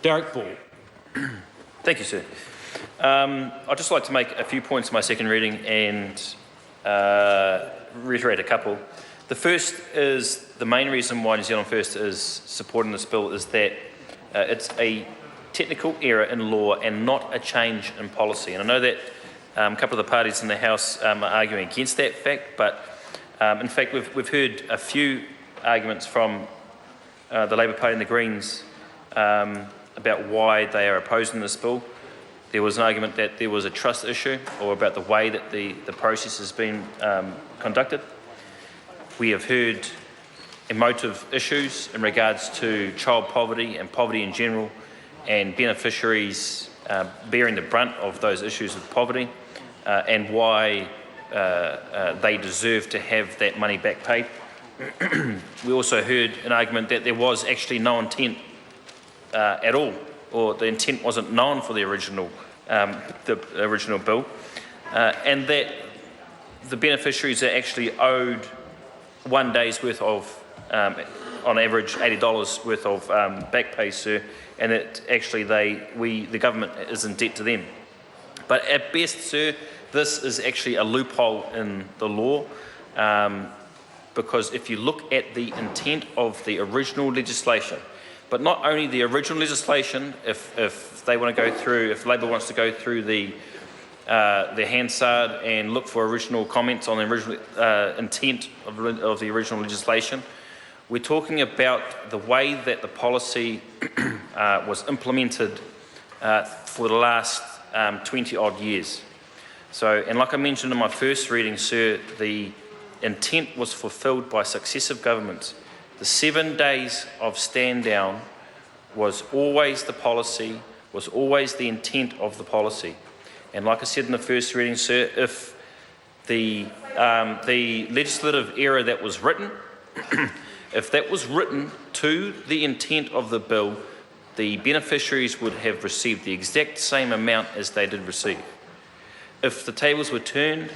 Derek Ball. Thank you, sir. I'd just like to make a few points in my second reading and reiterate a couple. The first is the main reason why New Zealand First is supporting this bill is that it's a technical error in law and not a change in policy. And I know that a couple of the parties in the House are arguing against that fact, but in fact we've heard a few arguments from the Labour Party and the Greens about why they are opposing this bill. There was an argument that there was a trust issue or about the way that the process has been conducted. We have heard emotive issues in regards to child poverty and poverty in general and beneficiaries bearing the brunt of those issues of poverty and why they deserve to have that money back paid. We also heard an argument that there was actually no intent at all, or the intent wasn't known for the original bill, and that the beneficiaries are actually owed 1 day's worth of, on average, $80 worth of back pay, sir, and that actually the government is in debt to them. But at best, sir, this is actually a loophole in the law, because if you look at the intent of the original legislation, but not only the original legislation, if they want to go through, if Labour wants to go through the Hansard and look for original comments on the original intent of the original legislation, we're talking about the way that the policy was implemented for the last 20 odd years. So, and like I mentioned in my first reading, sir, the intent was fulfilled by successive governments. The 7 days of stand down was always the policy, was always the intent of the policy. And like I said in the first reading, sir, if the legislative error that was written, if that was written to the intent of the bill, the beneficiaries would have received the exact same amount as they did receive. If the tables were turned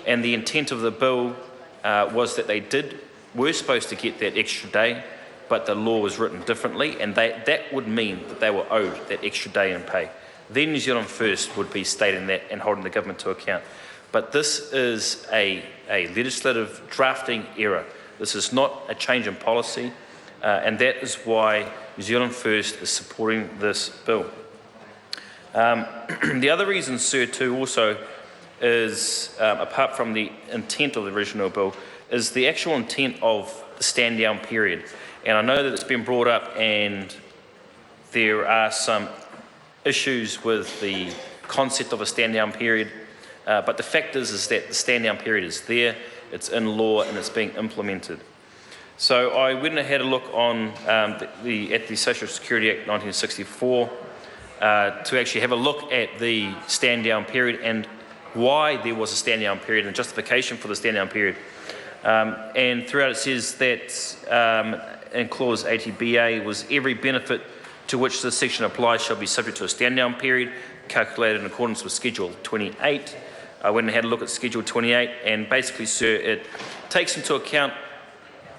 and the intent of the bill was that they were supposed to get that extra day, but the law was written differently, and that would mean that they were owed that extra day in pay, then New Zealand First would be stating that and holding the government to account. But this is a legislative drafting error. This is not a change in policy, and that is why New Zealand First is supporting this bill. The other reason, sir, too, also is, apart from the intent of the original bill, is the actual intent of the stand-down period. And I know that it's been brought up and there are some issues with the concept of a stand-down period, but the fact is that the stand-down period is there, it's in law and it's being implemented. So I went and had a look on at the Social Security Act 1964 to actually have a look at the stand-down period and why there was a stand-down period and justification for the stand-down period. And throughout it says that in clause 80BA was every benefit to which this section applies shall be subject to a stand-down period calculated in accordance with Schedule 28. I went and had a look at Schedule 28, and basically, sir, it takes into account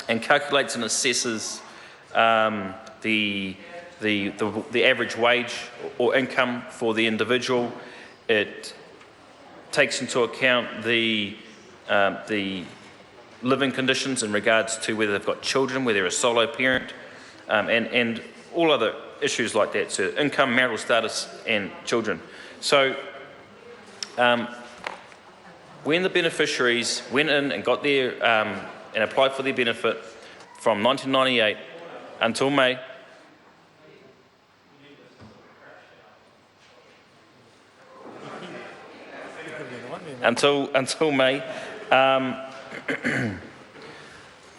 and calculates and assesses the average wage or income for the individual. It takes into account the living conditions in regards to whether they've got children, whether they're a solo parent, and all other issues like that, so income, marital status, and children. So when the beneficiaries went in and got their and applied for their benefit from 1998 until May, until May,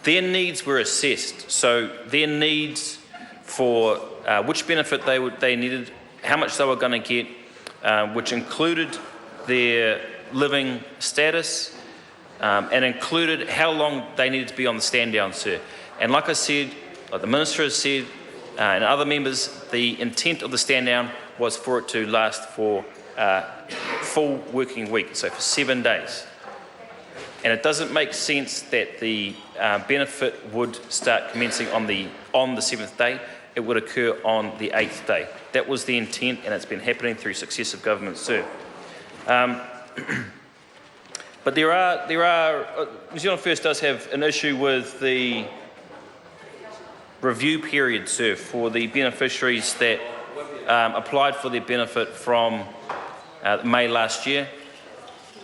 their needs were assessed. So their needs for which benefit they needed, how much they were going to get, which included their living status, and included how long they needed to be on the stand down, sir. And like I said, like the Minister has said, and other members, the intent of the stand down was for it to last for full working week, so for 7 days. And it doesn't make sense that the benefit would start commencing on the 7th day. it would occur on the 8th day. That was the intent, and it's been happening through successive governments, sir. But there are New Zealand First does have an issue with the review period, sir, for the beneficiaries that applied for their benefit from May last year.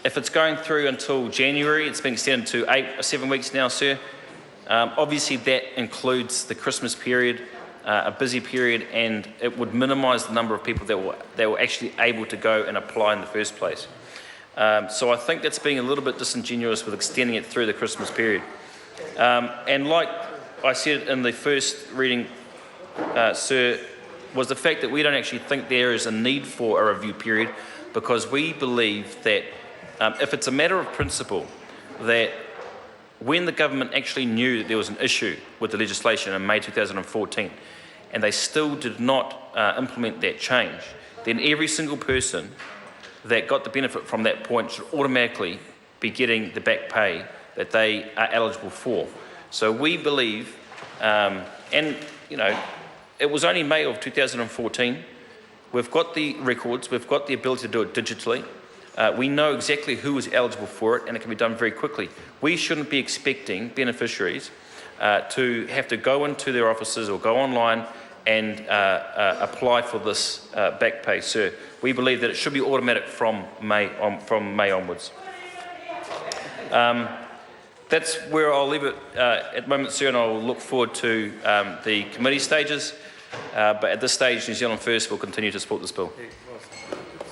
If it's going through until January, it's been extended to 7 weeks now, sir. Obviously, that includes the Christmas period, a busy period, and it would minimise the number of people that were actually able to go and apply in the first place. So I think that's being a little bit disingenuous with extending it through the Christmas period. And like I said in the first reading, sir, was the fact that we don't actually think there is a need for a review period, because we believe that if it's a matter of principle that when the government actually knew that there was an issue with the legislation in May 2014 and they still did not implement that change, then every single person that got the benefit from that point should automatically be getting the back pay that they are eligible for. So we believe, and you know, it was only May of 2014. We've got the records, we've got the ability to do it digitally. We know exactly who is eligible for it, and it can be done very quickly. We shouldn't be expecting beneficiaries to have to go into their offices or go online and apply for this back pay, sir. We believe that it should be automatic from May onwards. That's where I'll leave it at the moment, sir, and I'll look forward to the committee stages. But at this stage, New Zealand First will continue to support this bill.